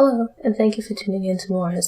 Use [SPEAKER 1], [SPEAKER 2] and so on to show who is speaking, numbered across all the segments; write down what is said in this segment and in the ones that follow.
[SPEAKER 1] Hello, and thank you for tuning in to Noire.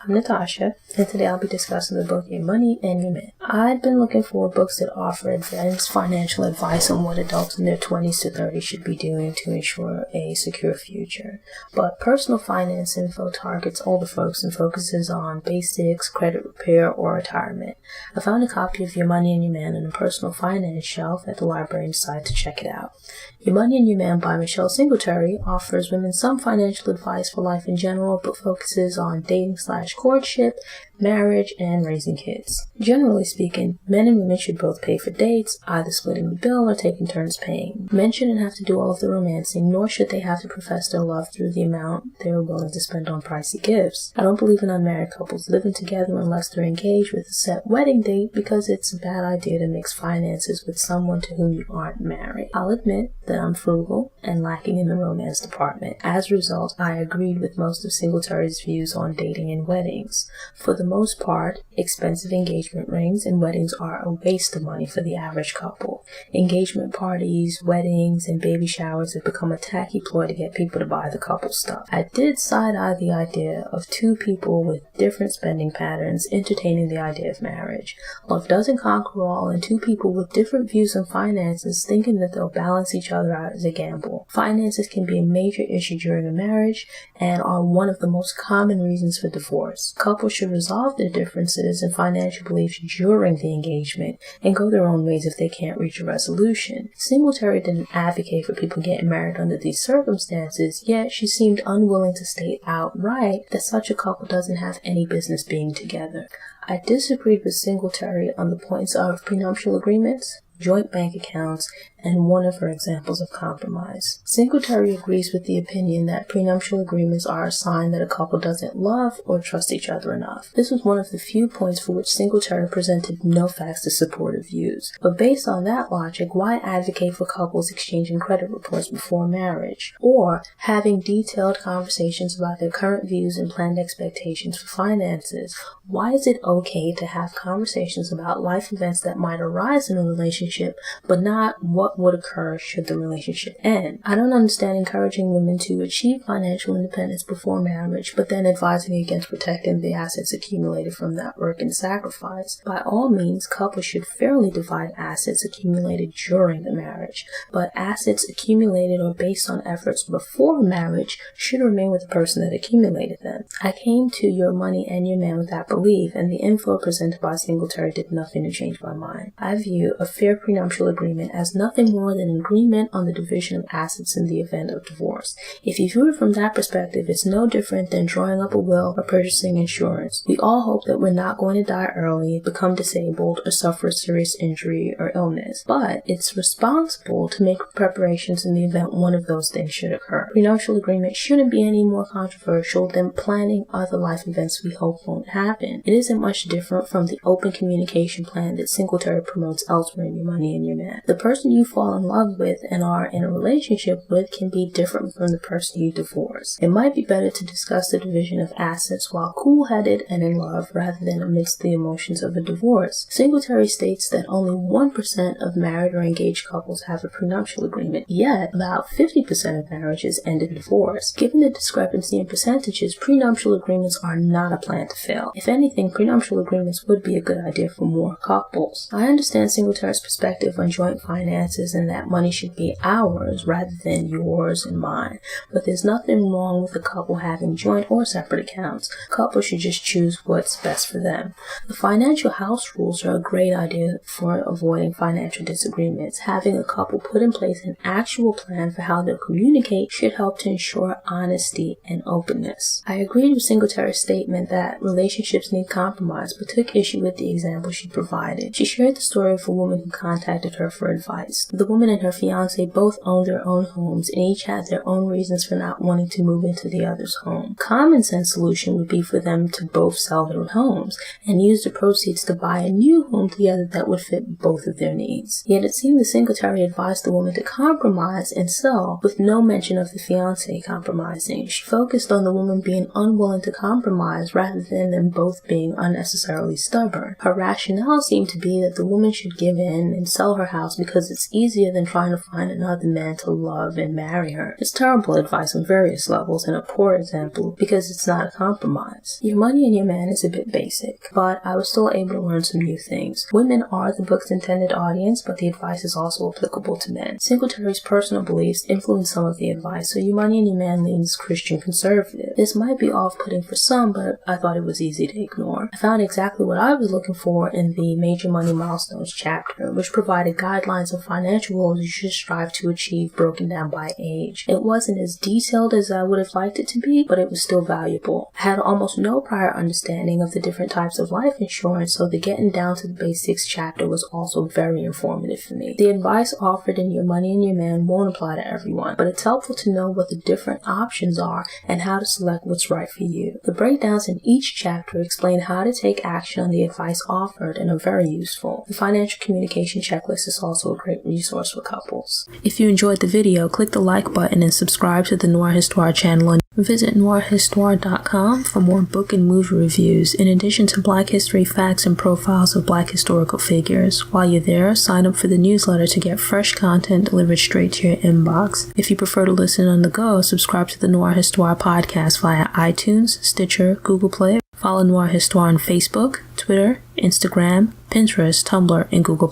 [SPEAKER 1] I'm Natasha, and today I'll be discussing the book Your Money and Your Men. I'd been looking for books that offer advanced financial advice on what adults in their 20s to 30s should be doing to ensure a secure future. But personal finance info targets older folks and focuses on basics, credit repair, or retirement. I found a copy of Your Money and Your Man on the personal finance shelf at the library and decided to check it out. Your Money and Your Man by Michelle Singletary offers women some financial advice for life in general, but focuses on dating/courtship, marriage, and raising kids. Generally speaking, men and women should both pay for dates, either splitting the bill or taking turns paying. Men shouldn't have to do all of the romancing, nor should they have to profess their love through the amount they're willing to spend on pricey gifts. I don't believe in unmarried couples living together unless they're engaged with a set wedding date, because it's a bad idea to mix finances with someone to whom you aren't married. I'll admit that I'm frugal and lacking in the romance department. As a result, I agreed with most of Singletary's views on dating and weddings. For the most part, expensive engagement rings and weddings are a waste of money for the average couple. Engagement parties, weddings, and baby showers have become a tacky ploy to get people to buy the couple stuff. I did side-eye the idea of two people with different spending patterns entertaining the idea of marriage. Love doesn't conquer all, and two people with different views on finances thinking that they'll balance each other out is a gamble. Finances can be a major issue during a marriage and are one of the most common reasons for divorce. Couples should resolve their differences and financial beliefs during the engagement and go their own ways if they can't reach a resolution. Singletary didn't advocate for people getting married under these circumstances, yet she seemed unwilling to state outright that such a couple doesn't have any business being together. I disagreed with Singletary on the points of prenuptial agreements, joint bank accounts, and one of her examples of compromise. Singletary agrees with the opinion that prenuptial agreements are a sign that a couple doesn't love or trust each other enough. This was one of the few points for which Singletary presented no facts to support her views. But based on that logic, why advocate for couples exchanging credit reports before marriage, or having detailed conversations about their current views and planned expectations for finances? Why is it okay to have conversations about life events that might arise in a relationship, but not what would occur should the relationship end? I don't understand encouraging women to achieve financial independence before marriage, but then advising against protecting the assets accumulated from that work and sacrifice. By all means, couples should fairly divide assets accumulated during the marriage, but assets accumulated or based on efforts before marriage should remain with the person that accumulated them. I came to Your Money and Your Man with that belief, and the info presented by Singletary did nothing to change my mind. I view a fair prenuptial agreement as nothing more than an agreement on the division of assets in the event of divorce. If you view it from that perspective, it's no different than drawing up a will or purchasing insurance. We all hope that we're not going to die early, become disabled, or suffer a serious injury or illness, but it's responsible to make preparations in the event one of those things should occur. Prenuptial agreement shouldn't be any more controversial than planning other life events we hope won't happen. It isn't much different from the open communication plan that Singletary promotes elsewhere in Your Money and Your Man. The person you fall in love with and are in a relationship with can be different from the person you divorce. It might be better to discuss the division of assets while cool-headed and in love rather than amidst the emotions of a divorce. Singletary states that only 1% of married or engaged couples have a prenuptial agreement, yet about 50% of marriages end in divorce. Given the discrepancy in percentages, prenuptial agreements are not a plan to fail. If anything, prenuptial agreements would be a good idea for more couples. I understand Singletary's perspective on joint finances and that money should be ours rather than yours and mine, but there's nothing wrong with a couple having joint or separate accounts. Couples should just choose what's best for them. The financial house rules are a great idea for avoiding financial disagreements. Having a couple put in place an actual plan for how they'll communicate should help to ensure honesty and openness. I agreed with Singletary's statement that relationships need compromise, but took issue with the example she provided. She shared the story of a woman who contacted her for advice. The woman and her fiance both owned their own homes and each had their own reasons for not wanting to move into the other's home. Common sense solution would be for them to both sell their homes and use the proceeds to buy a new home together that would fit both of their needs. Yet it seemed the Singletary advised the woman to compromise and sell, with no mention of the fiance compromising. She focused on the woman being unwilling to compromise rather than them both being unnecessarily stubborn. Her rationale seemed to be that the woman should give in and sell her house because it's easier than trying to find another man to love and marry her. It's terrible advice on various levels and a poor example because it's not a compromise. Your Money and Your Man is a bit basic, but I was still able to learn some new things. Women are the book's intended audience, but the advice is also applicable to men. Singletary's personal beliefs influence some of the advice, so Your Money and Your Man leans Christian conservative. This might be off-putting for some, but I thought it was easy to ignore. I found exactly what I was looking for in the Major Money Milestones chapter, which provided guidelines of financial goals you should strive to achieve broken down by age. It wasn't as detailed as I would have liked it to be, but it was still valuable. I had almost no prior understanding of the different types of life insurance, so the Getting Down to the Basics chapter was also very informative for me. The advice offered in Your Money and Your Man won't apply to everyone, but it's helpful to know what the different options are and how to select what's right for you. The breakdowns in each chapter explain how to take action on the advice offered and are very useful. The financial communication checklist is also a great resource for couples. If you enjoyed the video, click the like button and subscribe to the Noire Histoire channel, and visit noirehistoire.com for more book and movie reviews, in addition to Black history facts and profiles of Black historical figures. While you're there, sign up for the newsletter to get fresh content delivered straight to your inbox. If you prefer to listen on the go, subscribe to the Noire Histoire podcast via iTunes, Stitcher, Google Play. Follow Noire Histoire on Facebook, Twitter, Instagram, Pinterest, Tumblr, and Google+.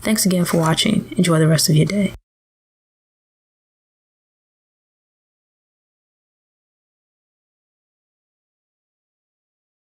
[SPEAKER 1] Thanks again for watching. Enjoy the rest of your day.